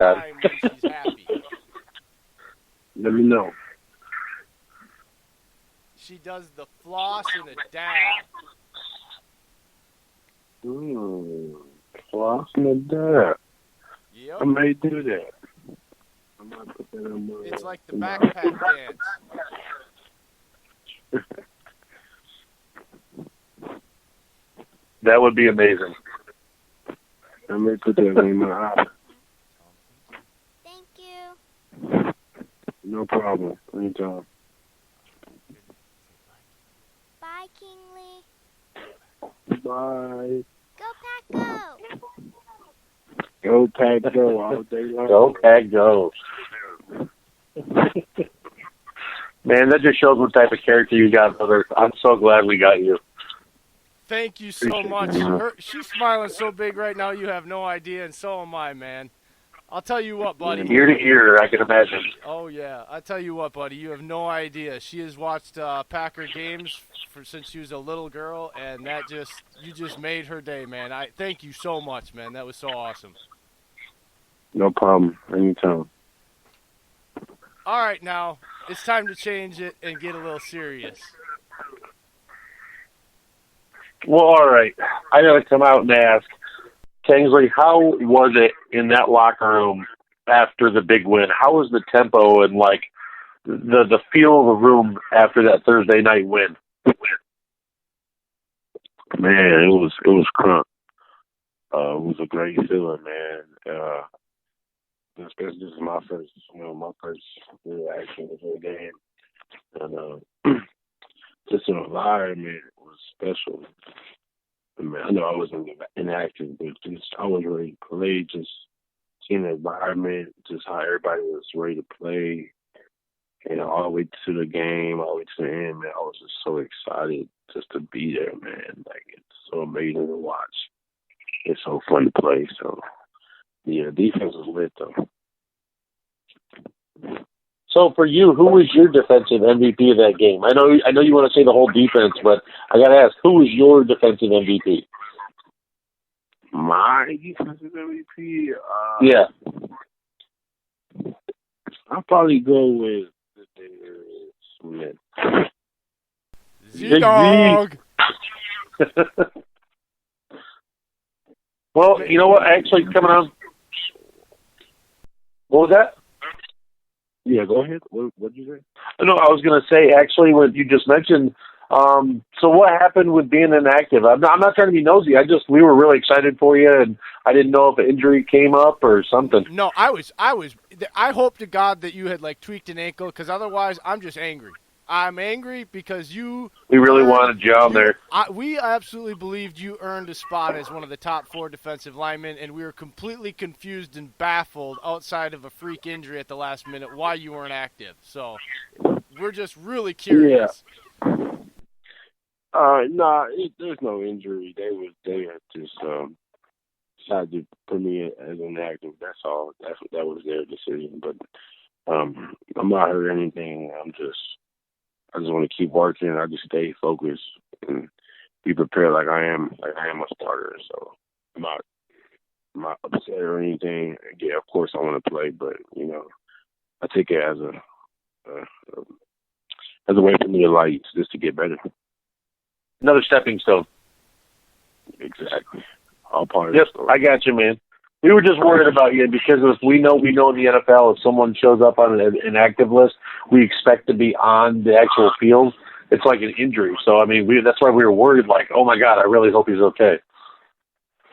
time when she's happy. Let me know. She does the floss and a dab. Flossing the dab. I Yep. may do that. I might put that on my. It's like the backpack dance. That would be amazing. I may put that in my eye. Thank you. No problem. Anytime. Bye, Kingsley. Bye. Go Pack Go. Go Pack Go all day long. Go Pack Go. Man, that just shows what type of character you got, brother. I'm so glad we got you. Thank you so much. She's smiling so big right now, you have no idea, and so am I, man. I'll tell you what, buddy. Ear to ear, I can imagine. Oh, yeah. I'll tell you what, buddy. You have no idea. She has watched Packer games since she was a little girl, and you just made her day, man. I thank you so much, man. That was so awesome. No problem. Anytime. All right, now, it's time to change it and get a little serious. Well, all right. I got to come out and ask, Kingsley, how was it in that locker room after the big win? How was the tempo and, like, the feel of the room after that Thursday night win? Man, it was crunk. It was a great feeling, man. Especially this is my first real action of the game, and just the environment was special. I mean, I know I wasn't inactive, but just I was ready to play. Just seeing the environment, just how everybody was ready to play, all the way to the game, all the way to the end, man. I was just so excited just to be there, man. Like, it's so amazing to watch. It's so fun to play. So, yeah, defense was lit, though. So for you, who was your defensive MVP of that game? I know you want to say the whole defense, but I got to ask, who was your defensive MVP? My defensive MVP? Yeah. I'll probably go with Smith. Z-Dog! Well, you know what? Actually, coming on. What was that? Yeah, go ahead. What did you say? No, I was going to say, actually, what you just mentioned. So what happened with being inactive? I'm not trying to be nosy. We were really excited for you, and I didn't know if an injury came up or something. No, I hope to God that you had, like, tweaked an ankle, because otherwise I'm just angry. I'm angry because we really wanted you on there. We absolutely believed you earned a spot as one of the top 4 defensive linemen, and we were completely confused and baffled outside of a freak injury at the last minute why you weren't active. So we're just really curious. Yeah. There's no injury. They had just decided to put me as inactive. That's all. That was their decision. But I'm not hurt or anything. I just want to keep working. I just stay focused and be prepared like I am a starter. So I'm not upset or anything. Yeah, of course I want to play, but I take it as a way for me to just to get better. Another stepping stone. Exactly. All part of Yep, the story. I got you, man. We were just worried about you because we know in the NFL if someone shows up on an inactive list, we expect to be on the actual field. It's like an injury. So, I mean, that's why we were worried, like, oh, my God, I really hope he's okay.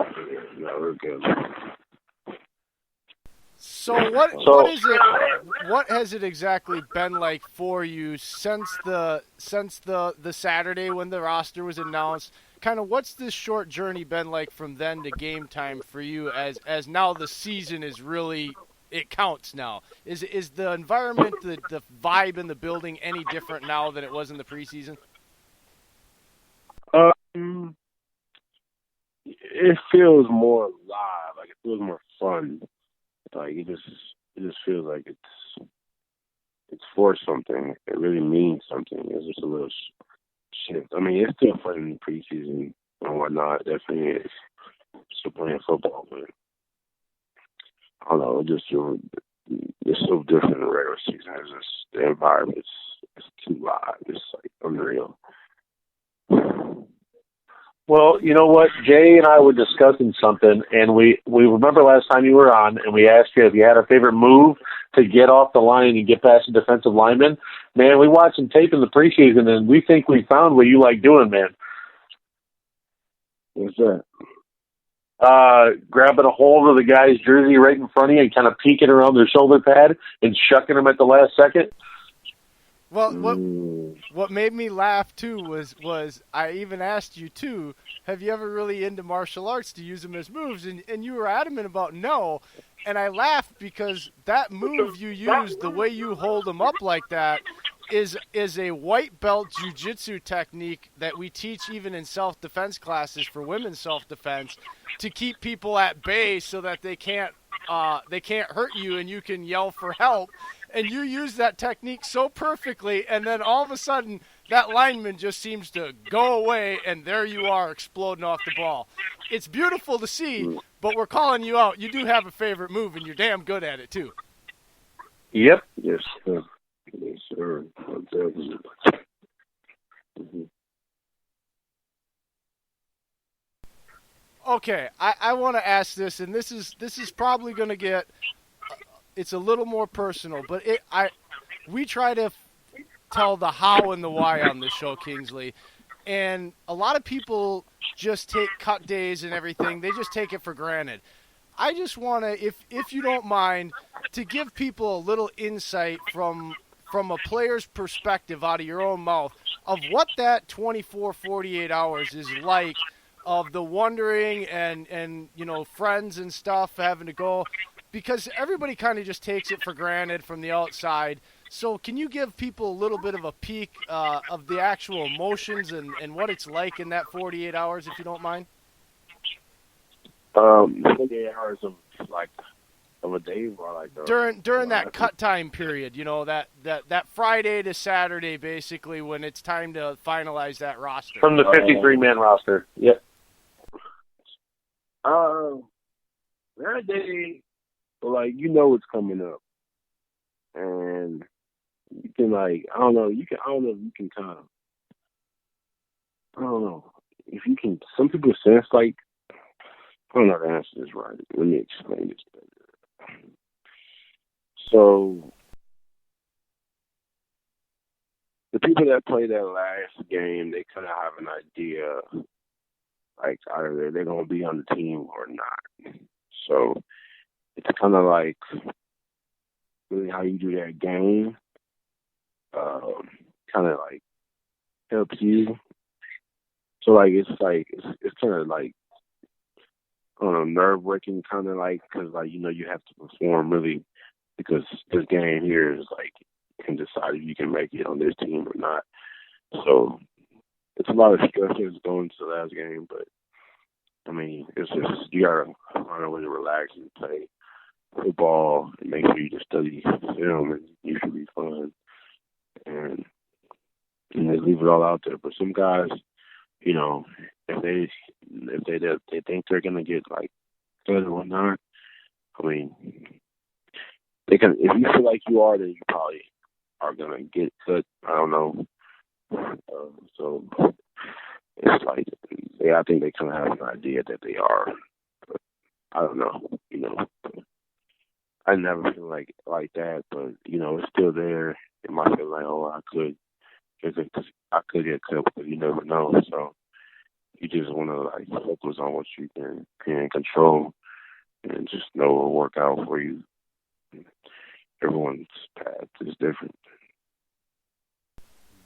Yeah, we're good. So what is it? What has it exactly been like for you since the Saturday when the roster was announced? Kind of what's this short journey been like from then to game time for you as now the season is really it counts now? Is the environment, the vibe in the building any different now than it was in the preseason? It feels more live. Like it feels more fun. Like it just feels like it's for something. It really means something. It's just a little shift. I mean, it's still fun in the preseason and whatnot. It definitely is. Still playing football, but I don't know, it's so different in the regular season. It's just the environment. It's too live. It's like unreal. Well, you know what? Jay and I were discussing something, and we remember last time you were on, and we asked you if you had a favorite move to get off the line and get past the defensive lineman. Man, we watched some tape in the preseason, and we think we found what you like doing, man. What's that? Grabbing a hold of the guy's jersey right in front of you and kind of peeking around their shoulder pad and shucking them at the last second. Well, what made me laugh too was I even asked you too, have you ever really into martial arts to use them as moves? And you were adamant about no. And I laughed because that move you use, the way you hold them up like that, is a white belt jiu-jitsu technique that we teach even in self-defense classes for women's self-defense to keep people at bay so that they can't hurt you and you can yell for help. And you use that technique so perfectly, and then all of a sudden that lineman just seems to go away, and there you are exploding off the ball. It's beautiful to see, but we're calling you out. You do have a favorite move, and you're damn good at it too. Yep. Yes, sir. Yes, sir. Mm-hmm. Okay, I want to ask this, and this is probably going to get it's a little more personal, but we try to tell the how and the why on this show, Kingsley, and a lot of people just take cut days and everything. They just take it for granted. I just want to, if you don't mind, to give people a little insight from a player's perspective out of your own mouth of what that 24, 48 hours is like, of the wondering and you know, friends and stuff having to go, because everybody kind of just takes it for granted from the outside. So can you give people a little bit of a peek of the actual emotions and what it's like in that 48 hours, if you don't mind? 48 hours of a day, or like during that cut time period, you know, that Friday to Saturday, basically, when it's time to finalize that roster. From the 53-man roster. Yep. That day, like, you know what's coming up, and you can, like, I don't know if you can kind of, I don't know if you can. Some people sense, like, I don't know how to answer this right. Let me explain this better. So the people that play that last game, they kind of have an idea, like, either they're going to be on the team or not. So it's kind of like really how you do that game, kind of like helps you. So it's kind of like, I don't know, nerve-wracking, kind of like, because, like, you know, you have to perform really, because this game here is like, can decide if you can make it on this team or not. So it's a lot of stress that's going to the last game, but I mean, it's just, you gotta find a way to relax and play football and make sure you just study film, and you should be fun, and they leave it all out there. But some guys, you know, if they think they're gonna get like good or not, I mean, they can. If you feel like you are, then you probably are gonna get cut. I don't know. So it's like, I think they kind of have an idea that they are. But I don't know. You know, I never feel like that, but you know, it's still there. It might feel like, oh, I could get cut, but you never know. So you just want to, like, focus on what you can control, and just know it'll work out for you. Everyone's path is different.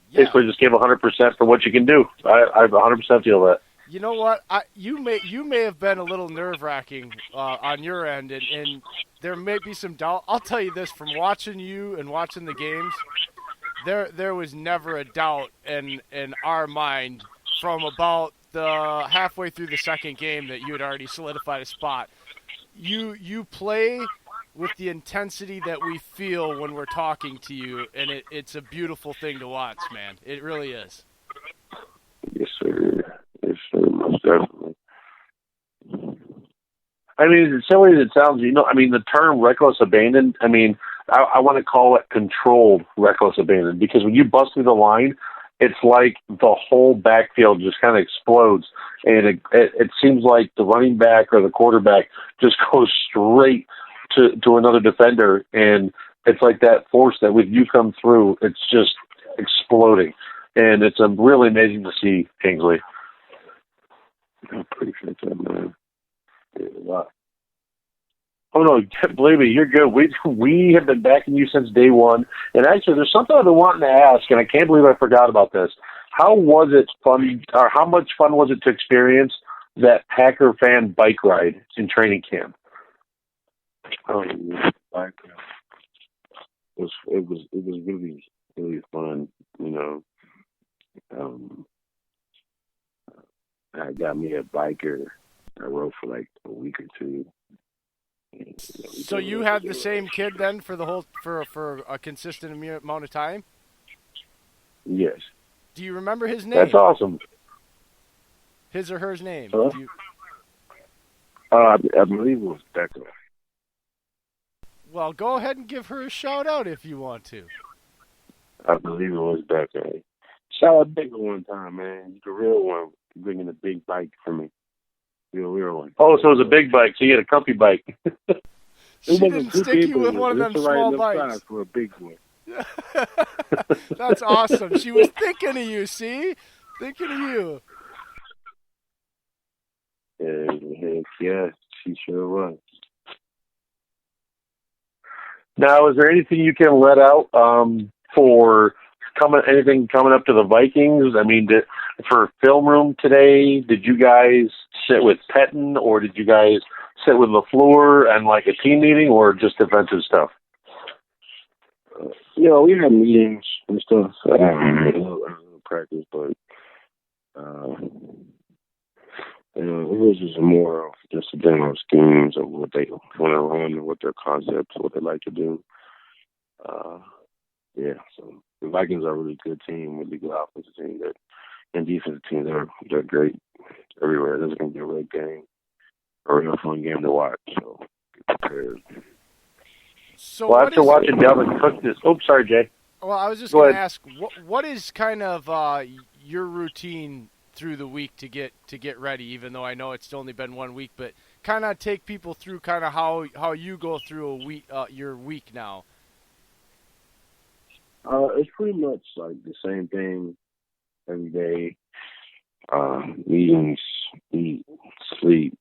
Yeah. Basically, just give 100% for what you can do. I 100% feel that. You know what? You may have been a little nerve-wracking on your end, and there may be some doubt. I'll tell you this, from watching you and watching the games, there was never a doubt in our mind from about the halfway through the second game that you had already solidified a spot. You play with the intensity that we feel when we're talking to you, and it's a beautiful thing to watch, man. It really is. Yes, sir. Yes, sir. Most definitely. I mean, as silly as it sounds, I mean, the term reckless abandon, I mean, I want to call it controlled reckless abandon, because when you bust through the line, it's like the whole backfield just kind of explodes, and it seems like the running back or the quarterback just goes straight to another defender, and it's like that force that when you come through, it's just exploding, and it's really amazing to see, Kingsley. I appreciate that, man. Yeah, a lot. Oh no, believe me, you're good. We have been backing you since day one. And actually, there's something I've been wanting to ask, and I can't believe I forgot about this. How was it fun, or how much fun was it to experience that Packer fan bike ride in training camp? Oh, like it was really really fun. I got me a biker. I rode for like a week or two. And, So you had the same kid then for the whole for a consistent amount of time? Yes. Do you remember his name? That's awesome. His or her name? Huh? I believe it was Becca. Well, go ahead and give her a shout out if you want to. I believe it was Becca. Shout out Becca one time, man. The real one, bringing a big bike for me. The real one. Oh, so it was a big bike, so you had a comfy bike. She didn't stick you with one of them small bikes. For a big one. That's awesome. She was thinking of you, see? Thinking of you. Yeah, she sure was. Now, is there anything you can let out for anything coming up to the Vikings? I mean, for film room today, did you guys sit with Pettin, or did you guys sit with LaFleur and like a team meeting, or just defensive stuff? We had meetings and stuff. Practice, but it was just more of just the general schemes of what they want to run, what their concepts, what they like to do. So the Vikings are a really good team, really good offensive team. And defensive team, they're great everywhere. This is going to be a real game, a real fun game to watch. So get prepared. So well, after watching Delvin cook this, sorry, Jay. Well, I was just going to ask, what is kind of your routine through the week to get ready? Even though I know it's only been 1 week, but kind of take people through kind of how you go through a week, your week now. It's pretty much like the same thing every day. Meetings, eat, sleep,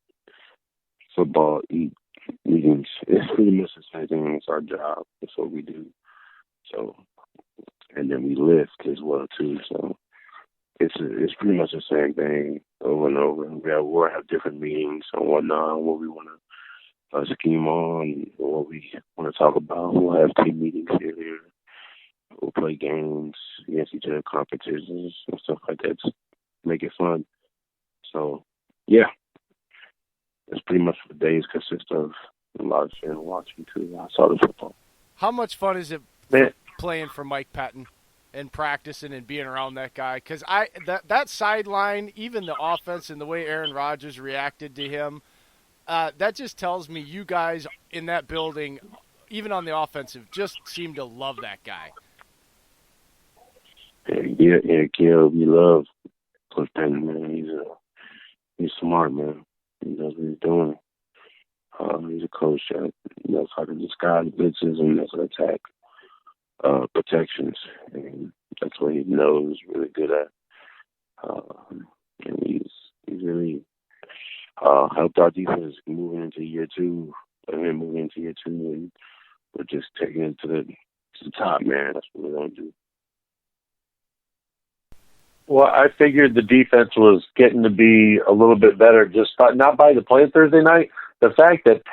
football, eat, meetings. It's pretty much the same thing. It's our job. That's what we do. So, and then we lift as well too. So it's pretty much the same thing over and over. We'll have different meetings on what we want to scheme on, what we want to talk about. We'll have team meetings here. We'll play games against each other, competitions and stuff like that to make it fun. So, yeah, that's pretty much what the days consist of. A lot of fun watching, too. I saw the football. How much fun is it playing for Mike Pettin and practicing and being around that guy? Because that sideline, even the offense and the way Aaron Rodgers reacted to him, that just tells me you guys in that building, even on the offensive, just seem to love that guy. Yeah, Gil, we love Coach Pettin, man. He's smart, man. He knows what he's doing. He's a coach that knows how to disguise blitzes and knows how to attack protections. And that's what he knows really good at. And he's really helped our defense moving into year two. And we're just taking it to the top, man. That's what we're going to do. Well, I figured the defense was getting to be a little bit better, not by the play Thursday night. The fact that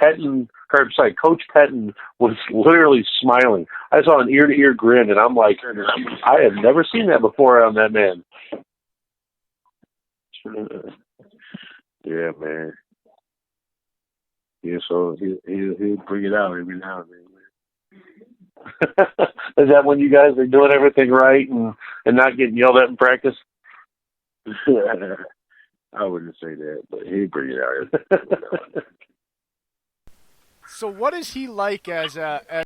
Coach Pettin was literally smiling. I saw an ear-to-ear grin, and I'm like, I have never seen that before on that man. Yeah, man. Yeah, so he'll bring it out every now and then. Is that when you guys are doing everything right and not getting yelled at in practice? I wouldn't say that, but he'll bring it out. So what is he like as a